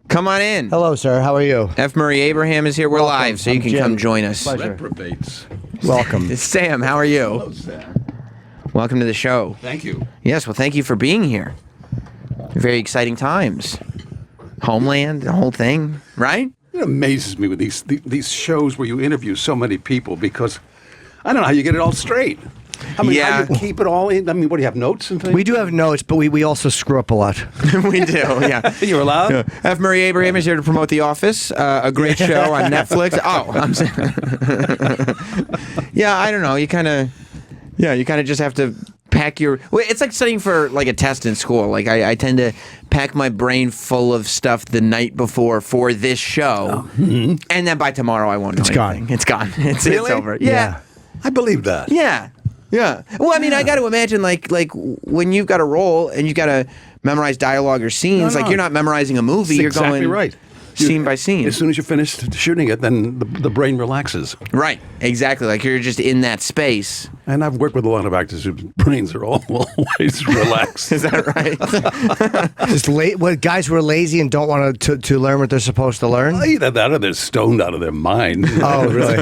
Come on in. Hello, sir. How are you? F. Murray Abraham is here. We're Welcome. live, so you I'm can Jim. come join us. Pleasure. Reprobates. Welcome. It's Sam. How are you? Hello, Sam. Welcome to the show. Thank you. Yes, well, thank you for being here. Very exciting times. Homeland, the whole thing, right? It amazes me with these shows where you interview so many people because I don't know how you get it all straight. I mean, Yeah. how you keep it all in. I mean, what do you have, notes and things? We do have notes, but we also screw up a lot. We do, yeah. You're allowed? F. Murray Abraham is here to promote The Office, a great show on Netflix. Oh, I'm saying. Yeah, I don't know. You kind of just have to pack your. Well, it's like studying for like a test in school. Like I tend to pack my brain full of stuff the night before for this show, and then by tomorrow I won't know anything. gone. It's gone. It's Really? over. Yeah. I believe that. Yeah. Yeah. Well, I mean, I got to imagine like when you've got a role and you've got to memorize dialogue or scenes, No. like you're not memorizing a movie. That's You're exactly going right. scene by scene. As soon as you're finished shooting it, then the brain relaxes. Right. Exactly. Like you're just in that space. And I've worked with a lot of actors whose brains are always relaxed. Is that right? Just guys who are lazy and don't want to learn what they're supposed to learn. Either that or they're stoned out of their mind. Oh, really?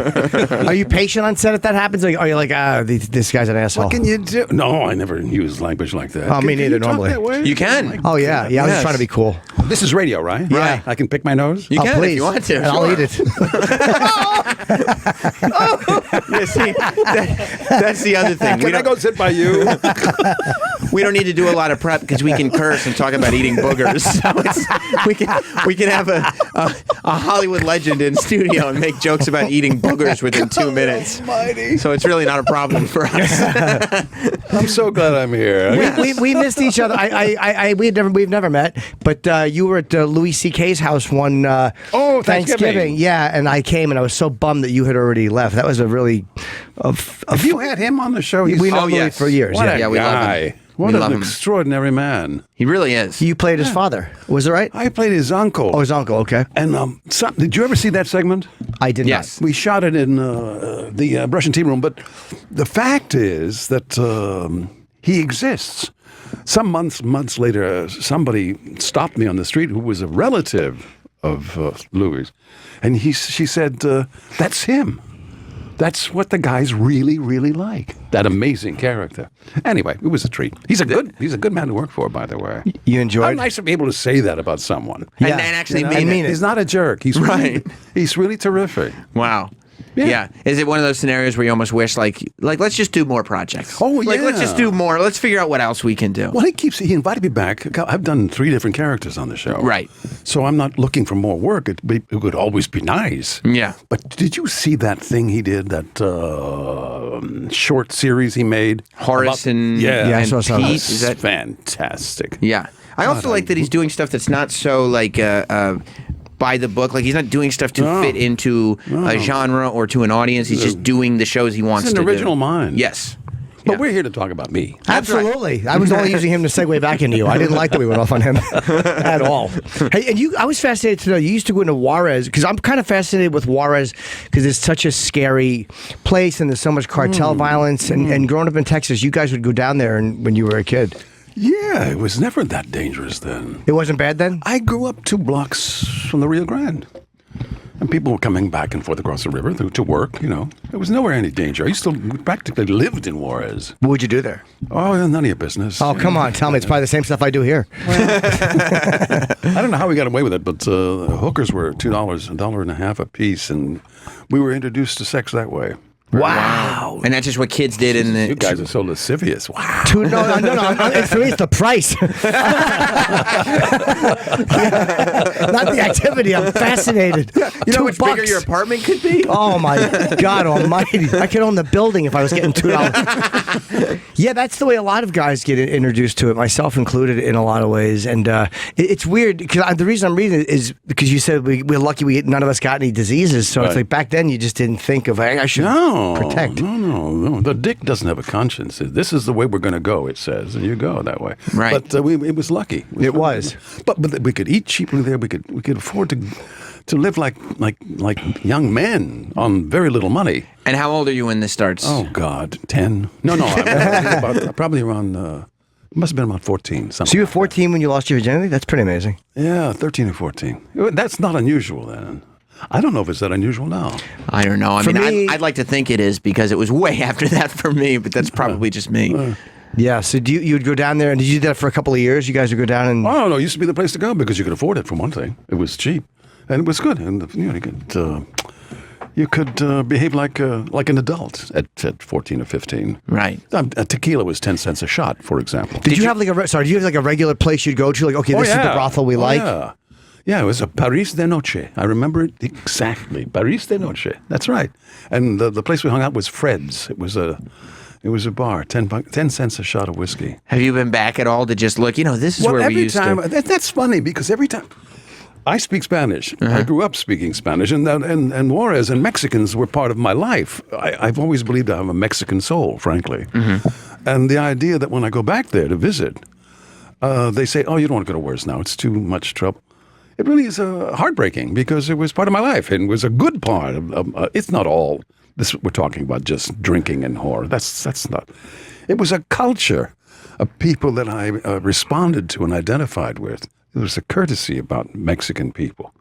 Are you patient on set if that happens? Like, are you like, this guy's an asshole? What can you do? No, I never use language like that. Oh, me Can neither, you talk normally. that way? You can. Oh, yeah. Yeah, I was Yes. just trying to be cool. This is radio, right? Yeah. I can pick my nose? You Oh, can please. if you want to. And I'll Sure. eat it. Yeah, see, that's the other thing. Can I go sit by you? We don't need to do a lot of prep because we can curse and talk about eating boogers. So we can have a Hollywood legend in studio and make jokes about eating boogers within 2 minutes. Almighty. So it's really not a problem for us. I'm so glad I'm here. We missed each other. We've never met, but you were at Louis C.K.'s house one Thanksgiving. Yeah, and I came and I was so bummed that you had already left. That was a really. Have you had him on the show? We know Oh, Louis yes. for years. What Yeah. a Yeah, we love him. guy. What We an love him. extraordinary man. He really is. You played his father. Was it right? I played his uncle. Oh, his uncle. Okay. And did you ever see that segment? I did Yes. We shot it in the brush and tea room, but the fact is that he exists. Some months later, somebody stopped me on the street who was a relative of Louis, and she said, "That's him. That's what the guy's really, really like. That amazing character." Anyway, it was a treat. He's a good man to work for, by the way. You enjoyed? How nice to be able to say that about someone. Yeah. And actually I mean it. He's not a jerk. He's Right. He's really terrific. Wow. Yeah. Yeah. Is it one of those scenarios where you almost wish, like let's just do more projects? Oh, Like, let's yeah. just do more. Let's figure out what else we can do. Well, he invited me back. I've done 3 different characters on the show. Right. So I'm not looking for more work. It would always be nice. Yeah. But did you see that thing he did, that short series he made? Horace and, Yeah. Yeah, I and saw some. Pete. That's Is that fantastic. Yeah. I also like that he's doing stuff that's not so like by the book. Like he's not doing stuff to No. fit into a genre or to an audience. He's just doing the shows he wants He's to an do. original mind. Yes. But Yeah. we're here to talk about me. Absolutely. I was only using him to segue back into you. I didn't like that we went off on him at all. Hey, and I was fascinated to know, you used to go into Juarez, because I'm kind of fascinated with Juarez because it's such a scary place and there's so much cartel violence. And growing up in Texas, you guys would go down there when you were a kid. Yeah, it was never that dangerous then. It wasn't bad then? I grew up 2 blocks from the Rio Grande. And people were coming back and forth across the river to work, you know. There was nowhere any danger. I practically lived in Juarez. What would you do there? Oh, none of your business. Oh, come on. Tell me. It's probably the same stuff I do here. I don't know how we got away with it, but hookers were $2, $1.50 a piece, and we were introduced to sex that way. Wow. And that's just what kids did in the. You guys are so lascivious. Wow. No. For me, it's the price. Not the activity. I'm fascinated. You know how $2. much bigger your apartment could be? Oh my God Almighty! I could own the building if I was getting $2. Yeah, that's the way a lot of guys get introduced to it, myself included, in a lot of ways. And it's weird because the reason I'm reading it is because you said we're lucky none of us got any diseases. So it's Right. like back then you just didn't think of I should protect. No. The dick doesn't have a conscience. This is the way we're going to go, it says, and you go that way. Right. But it was lucky. It was. But we could eat cheaply there. We could afford to live like young men on very little money. And how old are you when this starts? Oh God, 10? No, I'm probably around Must have been about 14. So you were 14 when you lost your virginity? That's pretty amazing. Yeah, 13 or 14. That's not unusual then. I don't know if it's that unusual now. I don't know. For me- I'd like to think it is because it was way after that for me, but that's probably just me. Yeah, so you'd go down there, and did you do that for a couple of years? You guys would go down and... Oh, no, it used to be the place to go because you could afford it, for one thing. It was cheap, and it was good. And you could behave like an adult at 14 or 15. Right. A tequila was 10 cents a shot, for example. Did you have like a regular place you'd go to? Like, okay, this is the brothel we like? Yeah. Yeah, it was a Paris de Noche. I remember it exactly. Paris de Noche. That's right. And the place we hung out was Fred's. It was a bar, 10 cents a shot of whiskey. Have you been back at all to just look, this is where we used to... That's funny because every time I speak Spanish, I grew up speaking Spanish, and Juarez and Mexicans were part of my life. I've always believed I have a Mexican soul, frankly. And the idea that when I go back there to visit, they say, oh, you don't want to go to Juarez now. It's too much trouble. It really is heartbreaking because it was part of my life and was a good part of it's not all this we're talking about just drinking and whore. That's not. It was a culture of people that I responded to and identified with. There was a courtesy about Mexican people.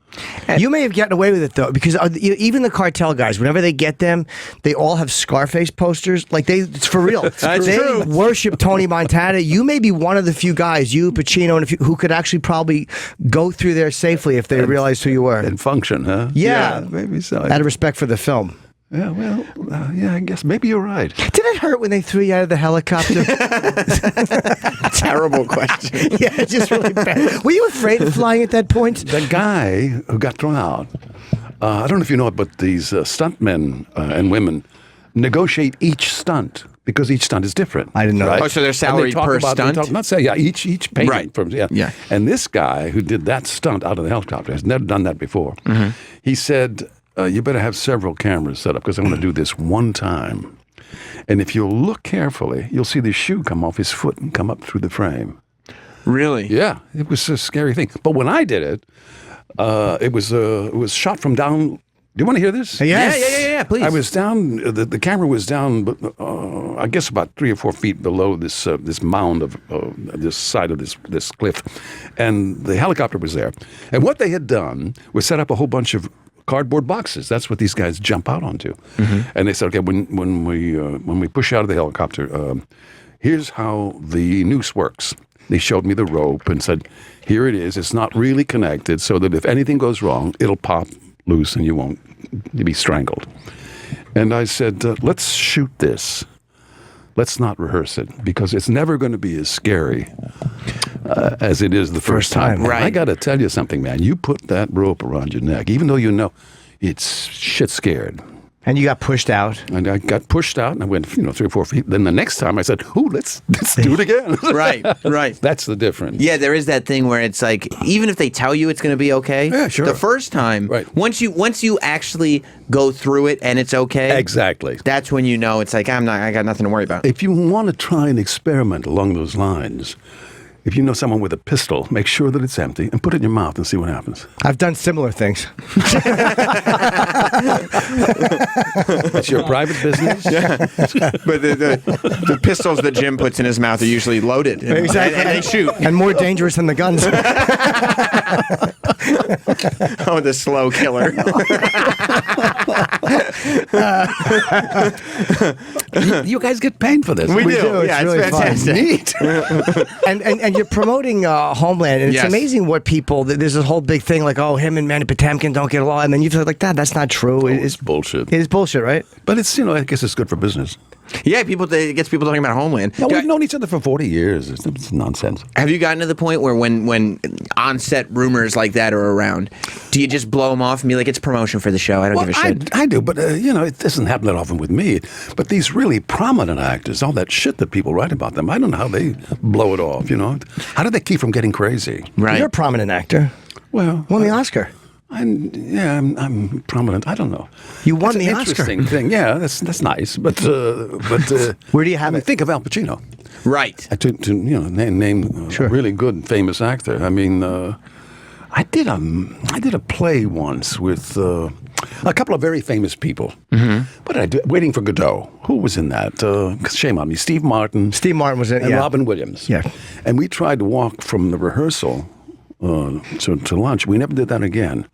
You may have gotten away with it though, because even the cartel guys, whenever they get them, they all have Scarface posters. Like it's for real. They worship Tony Montana. You may be one of the few guys, you, Pacino, and who could actually probably go through there safely if they realized who you were and function, huh? Yeah, maybe so. Out of respect for the film. Yeah, well, I guess maybe you're right. Did it hurt when they threw you out of the helicopter? Terrible question. Yeah, just really bad. Were you afraid of flying at that point? The guy who got thrown out, I don't know if you know it, but these stuntmen and women negotiate each stunt because each stunt is different. I didn't know. Right? Oh, so they're salaried per stunt? Each payment. Right. From, yeah. Yeah. And this guy who did that stunt out of the helicopter has never done that before. He said... you better have several cameras set up because I'm going to do this one time. And if you'll look carefully, you'll see the shoe come off his foot and come up through the frame. Really? Yeah, it was a scary thing. But when I did it, it was shot from down. Do you want to hear this? Yeah, please. I was down. The camera was down, I guess about 3 or 4 feet below this mound of this side of this cliff, and the helicopter was there. And what they had done was set up a whole bunch of cardboard boxes. That's what these guys jump out onto. And they said, okay, when we push out of the helicopter, here's how the noose works. They showed me the rope and said, here it is. It's not really connected, so that if anything goes wrong, it'll pop loose and you'll be strangled. And I said, let's shoot this. Let's not rehearse it because it's never going to be as scary as it is the first time. Right. I got to tell you something, man. You put that rope around your neck, even though you know it's shit scared. And you got pushed out. And I got pushed out, and I went, 3 or 4 feet. Then the next time, I said, "Ooh, let's do it again." Right. That's the difference. Yeah, there is that thing where it's like, even if they tell you it's going to be okay, Yeah, sure. the first time, Right. once you actually go through it and it's okay, Exactly. that's when you know it's like I got nothing to worry about. If you want to try an experiment along those lines, if you know someone with a pistol, make sure that it's empty and put it in your mouth and see what happens. I've done similar things. It's your private business. Yeah. But the pistols that Jim puts in his mouth are usually loaded. Exactly. And they shoot. And more dangerous than the guns. Oh, the slow killer. You guys get paid for this. We do. It's Yeah, really it's fun. fantastic. and you're promoting Homeland, and it's Yes. amazing what people. There's this whole big thing like, oh, him and Manny Patinkin don't get along, and then you feel like that's not true. It's bullshit. It is bullshit, right? But it's, I guess it's good for business. Yeah, it gets people talking about Homeland. No, we've known each other for 40 years. It's nonsense. Have you gotten to the point where when on-set rumors like that are around, do you just blow them off and be like, it's promotion for the show, I don't give a shit? I do, but, it doesn't happen that often with me. But these really prominent actors, all that shit that people write about them, I don't know how they blow it off, How do they keep from getting crazy? Right. You're a prominent actor. Well, Won the Oscar. I'm prominent. I don't know. You won That's the an Oscar. interesting thing. Yeah, that's nice. But Where do you have it? Think of Al Pacino. Right. To name Sure. a really good famous actor. I mean, I did a play once with A couple of very famous people. What did I do? Waiting for Godot. Who was in that? Shame on me. Steve Martin. Steve Martin was in it, and yeah. Robin Williams. Yeah. And we tried to walk from the rehearsal to lunch. We never did that again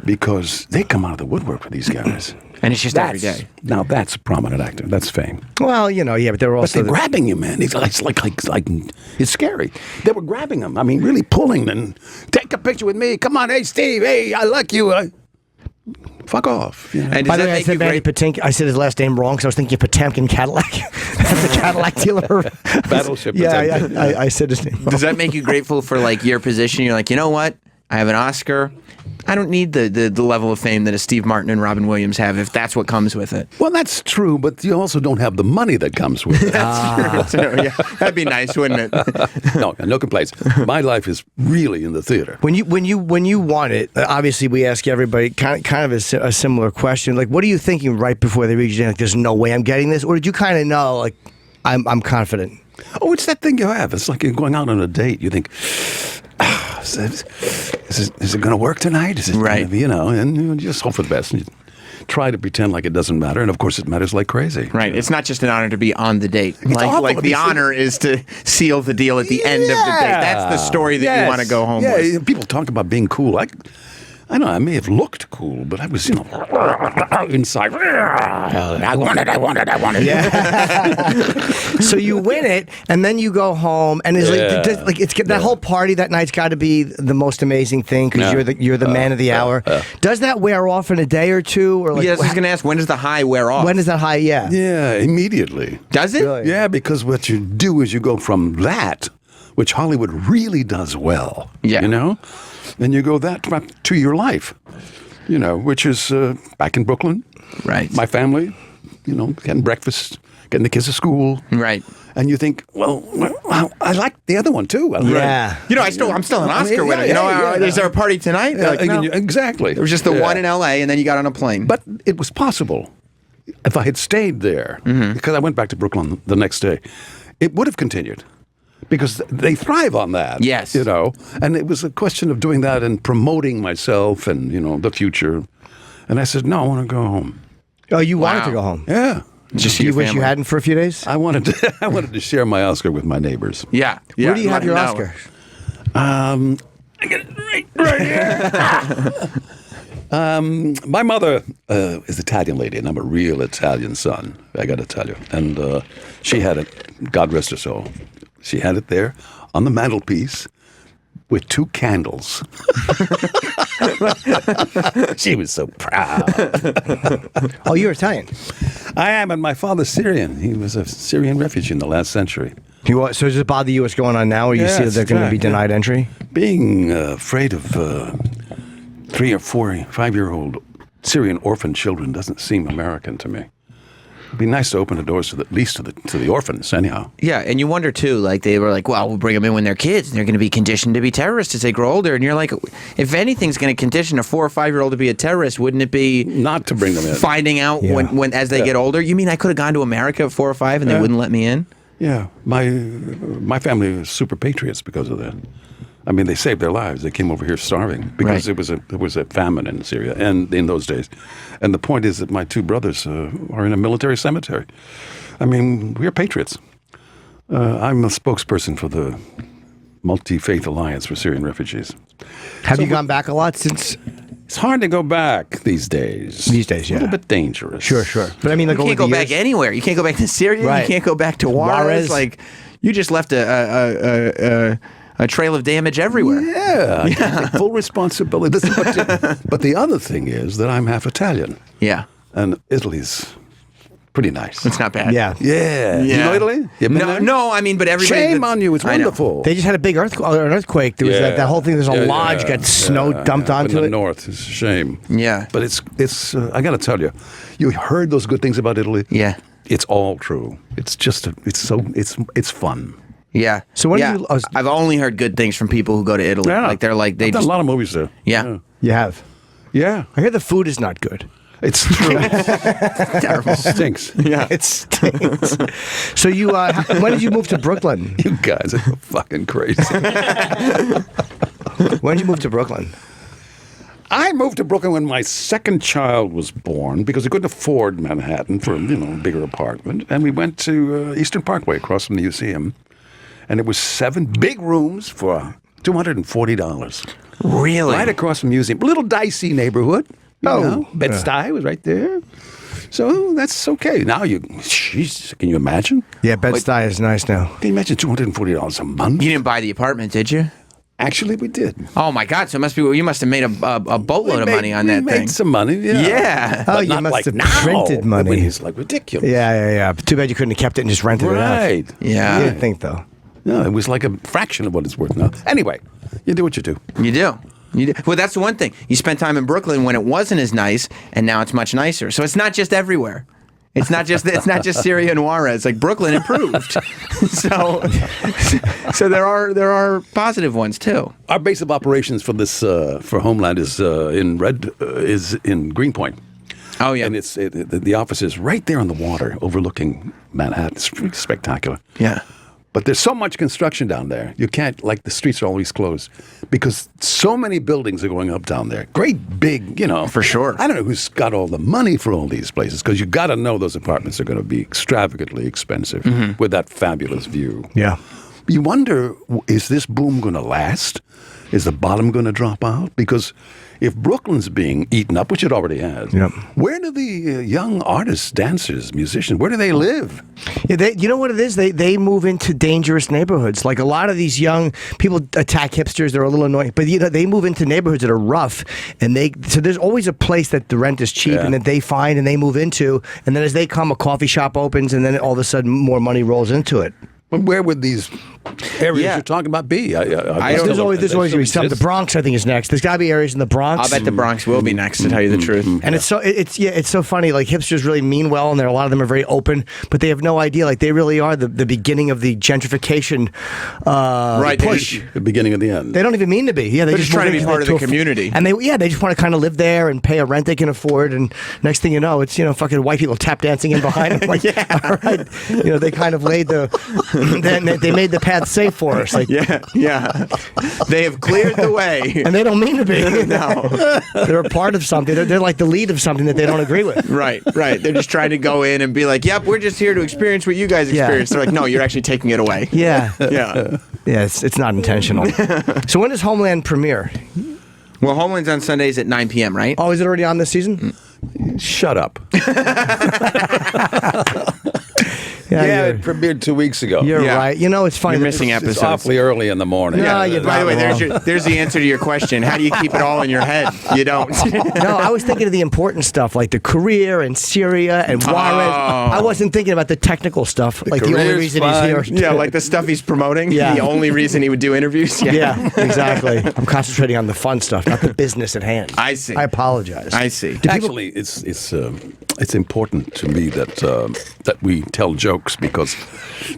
because they come out of the woodwork for these guys. And it's just every day. Now that's a prominent actor. That's fame. Well, yeah, but they were But also they're grabbing you, man. It's like it's scary. They were grabbing him. I mean, really pulling and take a picture with me. Come on, hey Steve. Hey, I like you. Fuck off. You know? And does By the that way, I make said you Manny great? Patinkin. I said his last name wrong because I was thinking of Potemkin Cadillac. That's the Cadillac dealer. Battleship Yeah, Potemkin. I said his name wrong. Does that make you grateful for like your position? You're like, you know what? I have an Oscar. I don't need the level of fame that a Steve Martin and Robin Williams have if that's what comes with it. Well, that's true, but you also don't have the money that comes with it. That's true. Yeah, that'd be nice, wouldn't it? No complaints. My life is really in the theater. When you won it, obviously we ask everybody kind of a similar question. Like, what are you thinking right before they reach you? Like, there's no way I'm getting this, or did you kind of know? Like, I'm confident. Oh, it's that thing you have. It's like you're going out on a date. You think, is it going to work tonight? Is it Right. gonna be, and you just hope for the best. And you try to pretend like it doesn't matter, and of course it matters like crazy. Right. It's not just an honor to be on the date. awful Like to the be honor is to seal the deal at the end of the date. That's the story that you want to go home with. Yeah, people talk about being cool. I know I may have looked cool, but I was, inside. I want it. Yeah. So you win it, and then you go home, and it's that whole party that night's got to be the most amazing thing because you're the man of the hour. Does that wear off in a day or two, or like? Yes, I was going to ask, when does the high wear off? When does that high? Yeah. Yeah, immediately. Does it? Really? Yeah, because what you do is you go from that, which Hollywood really does well. Yeah. And you go that to your life, which is back in Brooklyn. Right. My family, getting breakfast, getting the kids to school. Right. And you think, well, I like the other one too. Yeah. I'm still an Oscar winner. Is there a party tonight? They're like, no. Exactly. It was just the one in L.A. and then you got on a plane. But it was possible if I had stayed there, because I went back to Brooklyn the next day, it would have continued. Because they thrive on that. Yes. And it was a question of doing that and promoting myself and, the future. And I said, no, I want to go home. Oh, you wanted Wow. to go home? Yeah. just Do you your wish you family. hadn't for a few days? I wanted to share my Oscar with my neighbors. Yeah. Where do you have let your them know. Oscar? I get it right here. My mother is Italian lady, and I'm a real Italian son, I got to tell you. And she had it, God rest her soul, she had it there on the mantelpiece with 2 candles. She was so proud. Oh, you're Italian. I am, and my father's Syrian. He was a Syrian refugee in the last century. So does it bother you what's going on now, where you see that Yes, they're going to be exactly. denied entry? Being afraid of 3 or 4, 5-year-old Syrian orphan children doesn't seem American to me. It'd be nice to open the doors at least to the orphans, anyhow. Yeah, and you wonder too, like they were like, well, we'll bring them in when they're kids, and they're going to be conditioned to be terrorists as they grow older. And you're like, if anything's going to condition a 4 or 5-year-old to be a terrorist, wouldn't it be Not to bring them in. finding out Yeah. when as they get older? You mean I could have gone to America at 4 or 5 and they wouldn't let me in? Yeah, my family was super patriots because of that. I mean, they saved their lives. They came over here starving because Right. there was a famine in Syria and in those days. And the point is that my 2 brothers are in a military cemetery. I mean, we are patriots. I'm a spokesperson for the Multi-Faith Alliance for Syrian Refugees. Have you gone back a lot since? It's hard to go back these days. These days, A yeah. little bit dangerous. Sure. But I mean, like You over can't go the back years- anywhere. You can't go back to Syria. Right. You can't go back to Juarez. Juarez. Like you just left a trail of damage everywhere. Yeah, I take full responsibility. But the other thing is that I'm half Italian, Yeah, and Italy's pretty nice. it's not bad. Yeah. Yeah. You know Italy? You been there? No. I mean, but everybody. Shame that's- on you. It's I know. wonderful. They just had a big an earthquake. There was that whole thing. There's a lodge got snow dumped up onto in the it. north. It's a shame. Yeah. But it's. I got to tell you, you heard those good things about Italy. Yeah. It's all true. It's just. It's fun. Yeah. So when yeah. did you- I've only heard good things from people who go to Italy. Like they're like they I've done just a lot of movies there. yeah. You have. Yeah. I hear the food is not good. It's true. Terrible. Stinks. Yeah. It stinks. So you, when did you move to Brooklyn? You guys are fucking crazy. When did you move to Brooklyn? I moved to Brooklyn when my second child was born because I couldn't afford Manhattan for a bigger apartment. And we went to Eastern Parkway across from the museum. And it was 7 big rooms for $240. Really? Right across from the museum. A little dicey neighborhood. Bed-Stuy was right there. So that's okay. Now jeez, can you imagine? Yeah, Bed-Stuy is nice now. Can you imagine $240 a month? You didn't buy the apartment, did you? Actually, we did. Oh my God! So you must have made a boatload of money on that we thing. made some money, yeah. Yeah. But you not must like have now. printed money. I mean, it's like ridiculous. Yeah. Too bad you couldn't have kept it and just rented it out. Right. Yeah. You didn't think, though. No, it was like a fraction of what it's worth now. Anyway, you do what you do. You do. Well, that's the one thing. You spent time in Brooklyn when it wasn't as nice, and now it's much nicer. So it's not just everywhere. It's not just Syria and Juarez. Like Brooklyn improved. so there are positive ones too. Our base of operations for this for Homeland is in Greenpoint. Oh yeah. And the office is right there on the water, overlooking Manhattan. It's pretty spectacular. Yeah. But there's so much construction down there. You can't, like, the streets are always closed because so many buildings are going up down there. Great big, For sure. I don't know who's got all the money for all these places because you got to know those apartments are going to be extravagantly expensive with that fabulous view. Yeah. You wonder, is this boom going to last? Is the bottom going to drop out? Because if Brooklyn's being eaten up, which it already has, where do the young artists, dancers, musicians, where do they live? Yeah, you know what it is? They move into dangerous neighborhoods. Like a lot of these young people attack hipsters. They're a little annoying, but they move into neighborhoods that are rough, and so there's always a place that the rent is cheap and that they find and they move into, and then as they come, a coffee shop opens, and then all of a sudden more money rolls into it. But where would these areas you're talking about be? There's always going to be some. The Bronx, I think, is next. There's got to be areas in the Bronx. I'll bet the Bronx will be next, to tell you the truth. And it's so funny. Like hipsters really mean well, and a lot of them are very open, but they have no idea. Like they really are the beginning of the gentrification push. The beginning of the end. They don't even mean to be. Yeah, They're just trying to be part of the community. And they just want to kind of live there and pay a rent they can afford. And next thing you know, it's fucking white people tap dancing in behind them. Like, all right, they kind of laid they made the path safe for us. Like, yeah. They have cleared the way. And they don't mean to be. No. They're a part of something. They're like the lead of something that they don't agree with. Right. They're just trying to go in and be like, yep, we're just here to experience what you guys experience. They're like, no, you're actually taking it away. Yeah. Yeah. Yeah, it's not intentional. So when does Homeland premiere? Well, Homeland's on Sundays at 9 p.m., right? Oh, is it already on this season? Shut up. Yeah, it premiered 2 weeks ago. You're right. It's funny. You're missing episodes. It's awfully early in the morning. No, By the way, there's the answer to your question. How do you keep it all in your head? You don't. No, I was thinking of the important stuff, like the career and Syria and Juarez. I wasn't thinking about the technical stuff, like the only reason he's here. Yeah, like the stuff he's promoting. Yeah. The only reason he would do interviews. Yeah, exactly. I'm concentrating on the fun stuff, not the business at hand. I see. I apologize. I see. Actually, it's important to me that we tell jokes because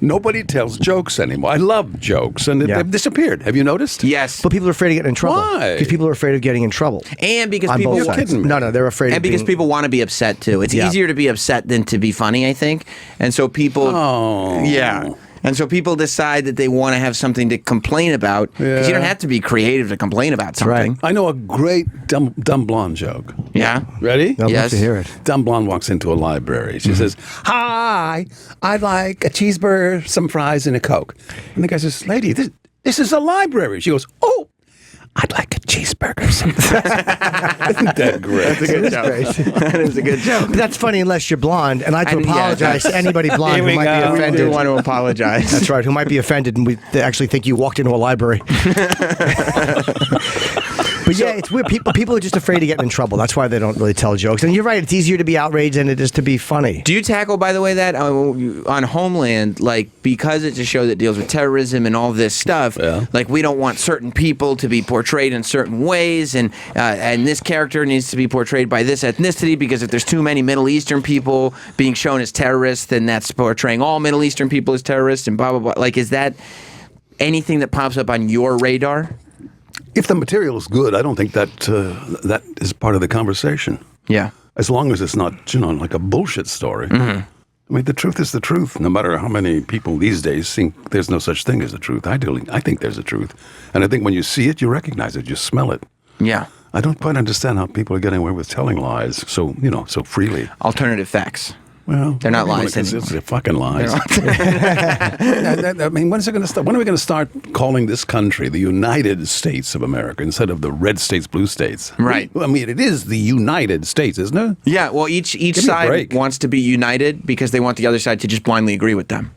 nobody tells jokes anymore. I love jokes, and they've disappeared. Have you noticed? Yes. But people are afraid of getting in trouble. Why? Because people are afraid of getting in trouble. And because On people both You're sides. kidding me. No, they're afraid. And because people want to be upset too. It's easier to be upset than to be funny, I think. And so people And so people decide that they want to have something to complain about because you don't have to be creative to complain about something. I know a great dumb blonde joke. Yeah. Ready? I'd love Yes. to hear it. Dumb blonde walks into a library. She says, "Hi, I'd like a cheeseburger, some fries, and a Coke." And the guy says, "Lady, this is a library." She goes, "Oh, I'd like a cheeseburger." Some fries." Isn't that great? That's a good joke. That is a good joke. But that's funny unless you're blonde, and I'd like to And, yeah, apologize to anybody blonde Here who we might go. be We offended. do want to apologize. That's right, who might be offended and they actually think you walked into a library. But yeah, it's weird. People are just afraid of getting in trouble. That's why they don't really tell jokes. And you're right, it's easier to be outraged than it is to be funny. Do you tackle, by the way, that on Homeland, like, because it's a show that deals with terrorism and all this stuff, like, we don't want certain people to be portrayed in certain ways, and this character needs to be portrayed by this ethnicity, because if there's too many Middle Eastern people being shown as terrorists, then that's portraying all Middle Eastern people as terrorists, and blah, blah, blah. Like, is that anything that pops up on your radar? If the material is good, I don't think that that is part of the conversation. Yeah. As long as it's not, like a bullshit story. I mean, the truth is the truth, no matter how many people these days think there's no such thing as the truth. I think there's a truth. And I think when you see it, you recognize it, you smell it. Yeah. I don't quite understand how people are getting away with telling lies so freely. Alternative facts. Well, They're not lies anymore. They're fucking lies. I mean, when is it going to start? When are we going to start calling this country the United States of America instead of the red states, blue states? Right. I mean, it is the United States, isn't it? Yeah, well, each me a side break. wants to be united because they want the other side to just blindly agree with them.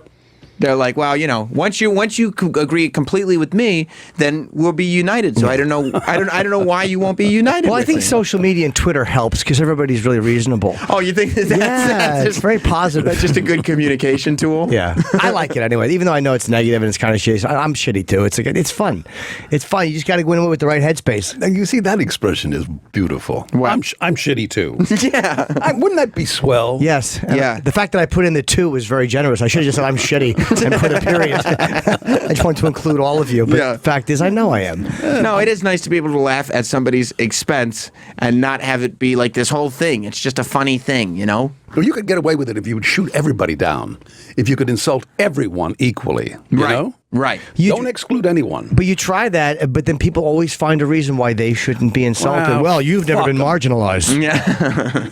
They're like, well, once you agree completely with me, then we'll be united. So I don't know why you won't be united. Well, I with think me. social media and Twitter helps because everybody's really reasonable. Oh, you think that's Yeah, it's very positive. That's just a good communication tool. Yeah, I like it anyway. Even though I know it's negative and it's kind of shitty, I'm shitty too. It's fun. It's fun. You just got to go in with the right headspace. And you see, that expression is beautiful. What? I'm shitty too. Yeah. Wouldn't that be swell? Yes. And Yeah. the fact that I put in the 2 was very generous. I should have just said I'm shitty and put a period. I just wanted to include all of you. But Yeah. the fact is, I know I am. No, it is nice to be able to laugh at somebody's expense and not have it be like this whole thing. It's just a funny thing, you know? Well, you could get away with it if you would shoot everybody down. If you could insult everyone equally. You know? Right. Don't exclude anyone. But you try that, but then people always find a reason why they shouldn't be insulted. Well, you've never fuck been 'em. marginalized. Yeah.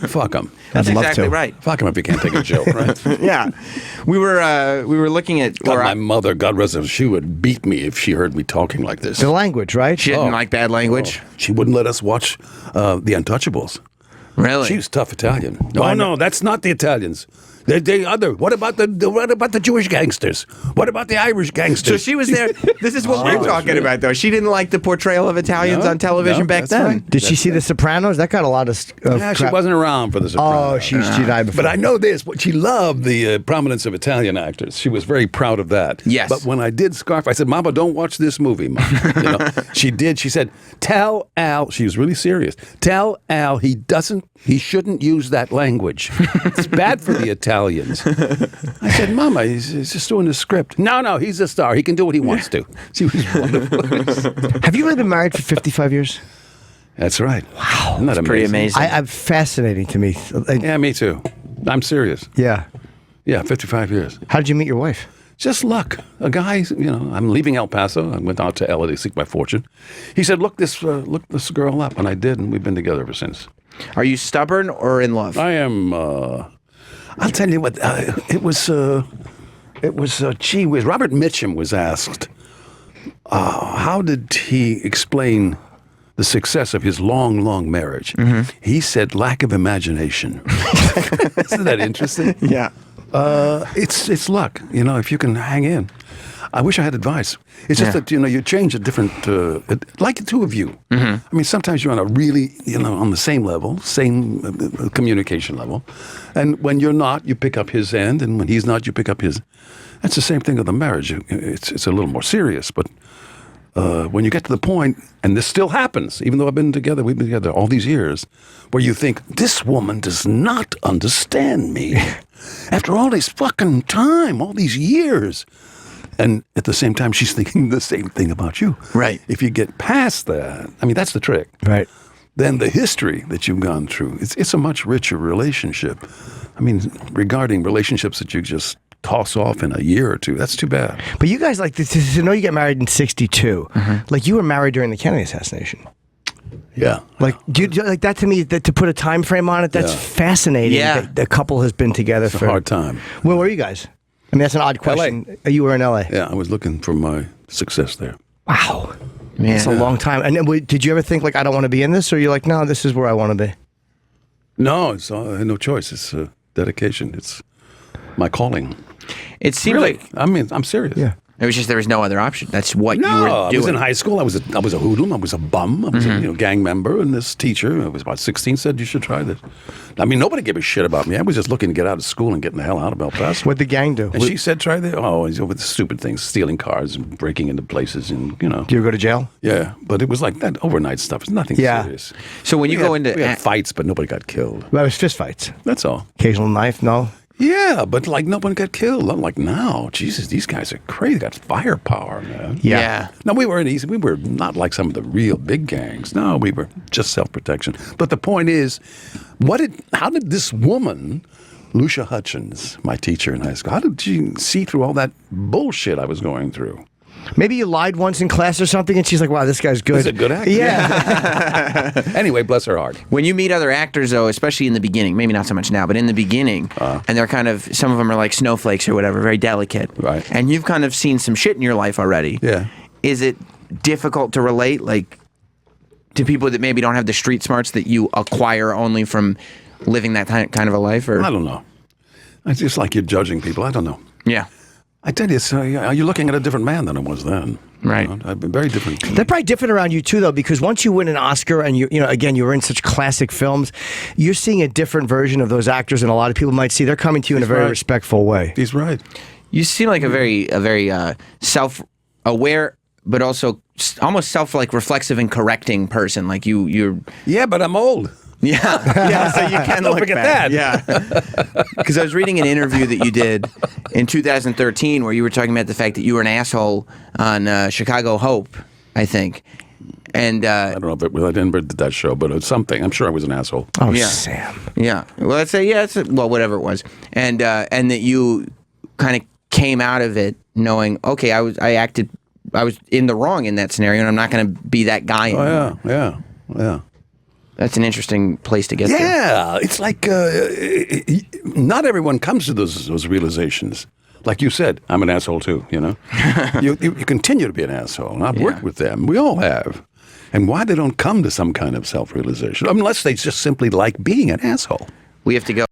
Fuck them. That's I'd love exactly to. right. Fuck them if you can't take a joke, right? Yeah. We were looking at God, my mother, God rest her, she would beat me if she heard me talking like this. The language, right? she didn't like bad language. She wouldn't let us watch The Untouchables. Really? She was tough Italian. No, that's not the Italians. They other. What about the Jewish gangsters? What about the Irish So gangsters? she was there. This is what we're talking about, though. She didn't like the portrayal of Italians No, on television no, back that's then. right. Did she see The Sopranos? That got a lot of Yeah, she crap. wasn't around for The Sopranos. Oh, she died before. But I know this. She loved the prominence of Italian actors. She was very proud of that. Yes. But when I did Scarf, I said, "Mama, don't watch this movie, Mom." She did. She said, "Tell Al." She was really serious. "Tell Al he shouldn't use that language. It's bad for the Italians." I said, "Mama, he's just doing the script." No, he's a star. He can do what he wants to. She was wonderful. Have you really been married for 55 years? That's right. Wow. Isn't that amazing? Pretty amazing. I'm fascinating to me. Yeah, me too. I'm serious. Yeah. Yeah, 55 years. How did you meet your wife? Just luck. A guy, I'm leaving El Paso. I went out to LA to seek my fortune. He said, look this girl up. And I did, and we've been together ever since. Are you stubborn or in love? I am, I'll tell you what, it was, gee whiz. Robert Mitchum was asked, how did he explain the success of his long, long marriage? Mm-hmm. He said, lack of imagination. Isn't that interesting? Yeah. It's luck, if you can hang in. I wish I had advice. It's just that, you change at different, like the two of you. Mm-hmm. I mean, sometimes you're on a really, on the same level, same communication level. And when you're not, you pick up his end. And when he's not, you pick up his. That's the same thing with the marriage. It's a little more serious. But when you get to the point, and this still happens, even though we've been together all these years, where you think, this woman does not understand me. After all this fucking time, all these years. And at the same time, she's thinking the same thing about you. Right. If you get past that, I mean, that's the trick. Right. Then the history that you've gone through, it's a much richer relationship. I mean, regarding relationships that you just toss off in a year or two, that's too bad. But you guys, to know you get married in 62, like you were married during the Kennedy assassination. Yeah. Like, like that to me, to put a time frame on it, that's Yeah. fascinating. Yeah. That the couple has been together It's for a hard time. Where were you guys? I mean, that's an odd question. You were in LA. Yeah, I was looking for my success there. Wow. Man. It's a long time. And then, did you ever think, like, I don't want to be in this? Or you're like, no, this is where I want to be? No, I had no choice. It's dedication. It's my calling. It seems Really? like I mean, I'm serious. Yeah. it was just there was no other option. That's what you No, were I doing. was in high school. I was a hoodlum. I was a bum. I was a gang member. And this teacher, I was about 16, said you should try this. I mean, nobody gave a shit about me. I was just looking to get out of school and getting the hell out of El Paso. What'd the gang do? And she said, try this. Oh, he's over the stupid things, stealing cars and breaking into places, and Do you ever go to jail? Yeah, but it was like that overnight stuff. It's nothing Yeah. serious. So when you We go had- into we had fights, but nobody got killed. Well, it was fist fights. That's all. Occasional knife, no? Yeah, but like nobody got killed. Not like now. Jesus, these guys are crazy. They got firepower, man. Yeah. No, we were not like some of the real big gangs. No, we were just self-protection. But the point is, how did this woman, Lucia Hutchins, my teacher in high school, how did she see through all that bullshit I was going through? Maybe you lied once in class or something, and she's like, "Wow, this guy's good." He's a good actor. Yeah. Anyway, bless her heart. When you meet other actors, though, especially in the beginning, maybe not so much now, but in the beginning, and they're kind of, some of them are like snowflakes or whatever, very delicate. Right. And you've kind of seen some shit in your life already. Yeah. Is it difficult to relate, like, to people that maybe don't have the street smarts that you acquire only from living that kind of a life? Or I don't know. It's just like you're judging people. I don't know. Yeah. I tell you, you're looking at a different man than I was then. Right. You know, I've been very different. They're probably different around you too, though, because once you win an Oscar and you know, again, you were in such classic films, you're seeing a different version of those actors, and a lot of people might see they're coming to you in a very respectful way. He's right. You seem like a very self-aware, but also almost reflexive and correcting person. Like you're. Yeah, but I'm old. Yeah, so you can Don't look forget back. that. Yeah, because I was reading an interview that you did in 2013 where you were talking about the fact that you were an asshole on Chicago Hope, I think, and I don't know if I didn't did that show, but it's something. I'm sure I was an asshole. Oh, Yeah. Sam. yeah. Well, let's say whatever it was, and that you kind of came out of it knowing, okay, I was in the wrong in that scenario, and I'm not going to be that guy anymore. Oh yeah. That's an interesting place to get to. Yeah, it's like not everyone comes to those realizations. Like you said, I'm an asshole too. You know, you continue to be an asshole. And I've worked with them. We all have. And why they don't come to some kind of self-realization, unless they just simply like being an asshole. We have to go.